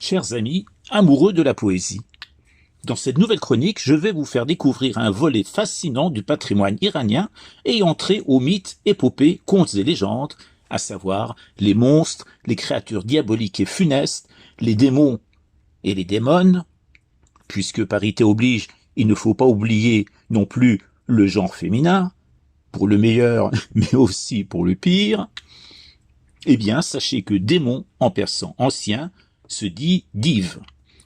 Chers amis, amoureux de la poésie, dans cette nouvelle chronique, je vais vous faire découvrir un volet fascinant du patrimoine iranien ayant trait aux mythes, épopées, contes et légendes, à savoir les monstres, les créatures diaboliques et funestes, les démons et les démones, puisque parité oblige, il ne faut pas oublier non plus le genre féminin, pour le meilleur, mais aussi pour le pire. Eh bien, sachez que démon, en persan ancien, se dit div.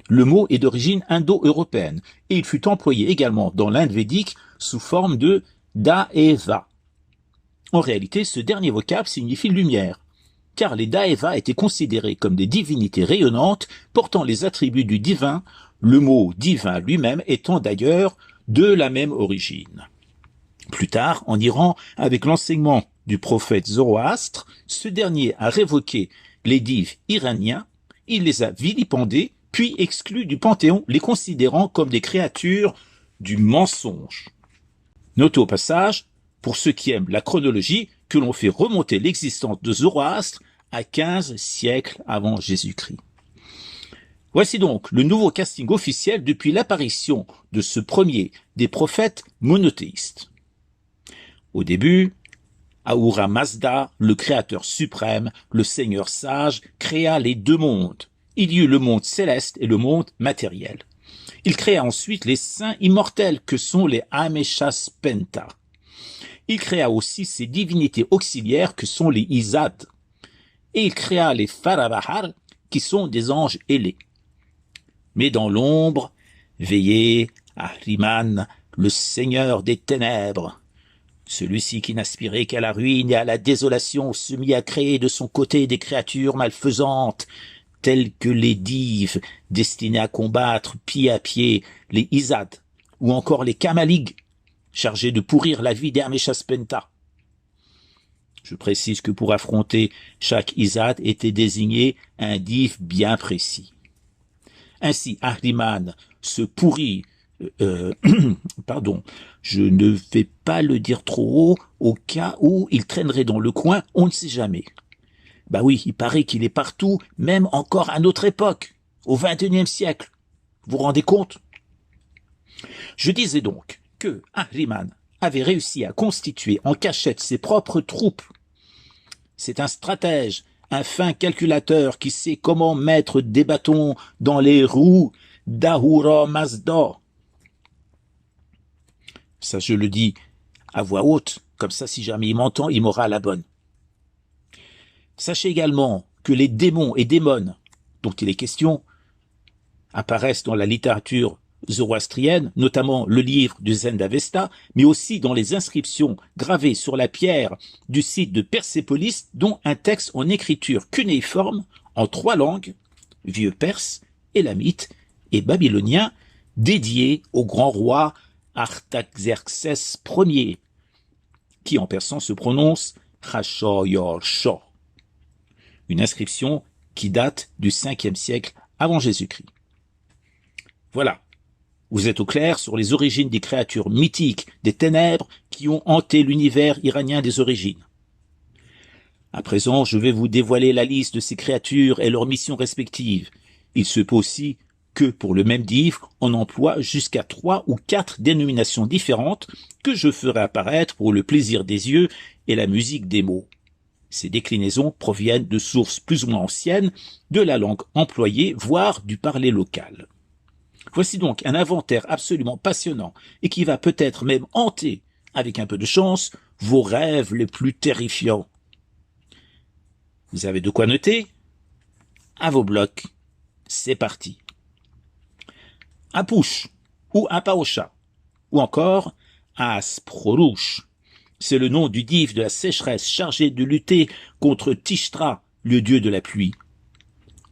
Le mot est d'origine indo-européenne et il fut employé également dans l'Inde védique sous forme de daeva. En réalité, ce dernier vocable signifie lumière, car les daeva étaient considérés comme des divinités rayonnantes portant les attributs du divin, le mot divin lui-même étant d'ailleurs de la même origine. Plus tard, en Iran, avec l'enseignement du prophète Zoroastre, ce dernier a révoqué les divs iraniens, il les a vilipendés, puis exclus du panthéon, les considérant comme des créatures du mensonge. Notez au passage, pour ceux qui aiment la chronologie, que l'on fait remonter l'existence de Zoroastre à 15 siècles avant Jésus-Christ. Voici donc le nouveau casting officiel depuis l'apparition de ce premier des prophètes monothéistes. Au début, Ahura Mazda, le créateur suprême, le seigneur sage, créa les deux mondes. Il y eut le monde céleste et le monde matériel. Il créa ensuite les saints immortels que sont les Ameshaspenta. Il créa aussi ses divinités auxiliaires que sont les Izad. Et il créa les Farabahar qui sont des anges ailés. Mais dans l'ombre veillait Ahriman, le seigneur des ténèbres. Celui-ci qui n'aspirait qu'à la ruine et à la désolation se mit à créer de son côté des créatures malfaisantes, telles que les dives, destinées à combattre pied à pied les Izad, ou encore les Kamalig, chargés de pourrir la vie d'Ameshaspenta. Je précise que pour affronter chaque Izad était désigné un div bien précis. Ainsi, Ahriman se pourrit je ne vais pas le dire trop haut, au cas où il traînerait dans le coin, on ne sait jamais. Bah oui, il paraît qu'il est partout, même encore à notre époque, au XXIe siècle. Vous vous rendez compte? Je disais donc que Ahriman avait réussi à constituer en cachette ses propres troupes. C'est un stratège, un fin calculateur qui sait comment mettre des bâtons dans les roues d'Ahura Mazda. Ça, je le dis à voix haute, comme ça, si jamais il m'entend, il m'aura la bonne. Sachez également que les démons et démones dont il est question apparaissent dans la littérature zoroastrienne, notamment le livre du Zend-Avesta, mais aussi dans les inscriptions gravées sur la pierre du site de Persépolis, dont un texte en écriture cunéiforme, en 3 langues, vieux perse, élamite et babylonien, dédié au grand roi Artaxerxès Ier, qui en persan se prononce Chashoyorsho, une inscription qui date du 5e siècle avant Jésus-Christ. Voilà, vous êtes au clair sur les origines des créatures mythiques des ténèbres qui ont hanté l'univers iranien des origines. À présent, je vais vous dévoiler la liste de ces créatures et leurs missions respectives. Il se peut aussi que pour le même div, on emploie jusqu'à 3 ou 4 dénominations différentes que je ferai apparaître pour le plaisir des yeux et la musique des mots. Ces déclinaisons proviennent de sources plus ou moins anciennes de la langue employée, voire du parler local. Voici donc un inventaire absolument passionnant et qui va peut-être même hanter, avec un peu de chance, vos rêves les plus terrifiants. Vous avez de quoi noter? À vos blocs, c'est parti. Apouche ou Apaosha, ou encore Asprorouche. C'est le nom du div de la sécheresse chargé de lutter contre Tishtra, le dieu de la pluie.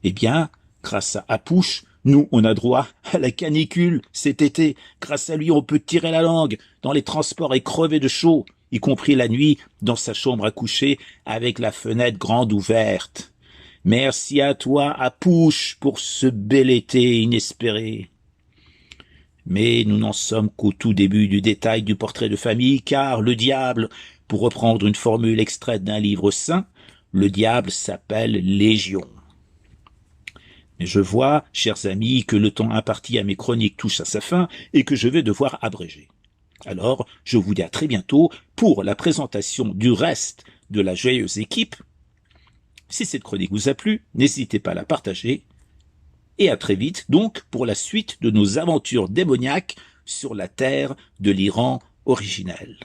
Eh bien, grâce à Apouche, nous, on a droit à la canicule cet été. Grâce à lui, on peut tirer la langue dans les transports et crever de chaud, y compris la nuit, dans sa chambre à coucher, avec la fenêtre grande ouverte. Merci à toi, Apouche, pour ce bel été inespéré. Mais nous n'en sommes qu'au tout début du détail du portrait de famille, car le diable, pour reprendre une formule extraite d'un livre saint, le diable s'appelle Légion. Mais je vois, chers amis, que le temps imparti à mes chroniques touche à sa fin et que je vais devoir abréger. Alors, je vous dis à très bientôt pour la présentation du reste de la joyeuse équipe. Si cette chronique vous a plu, n'hésitez pas à la partager. Et à très vite, donc, pour la suite de nos aventures démoniaques sur la terre de l'Iran originel.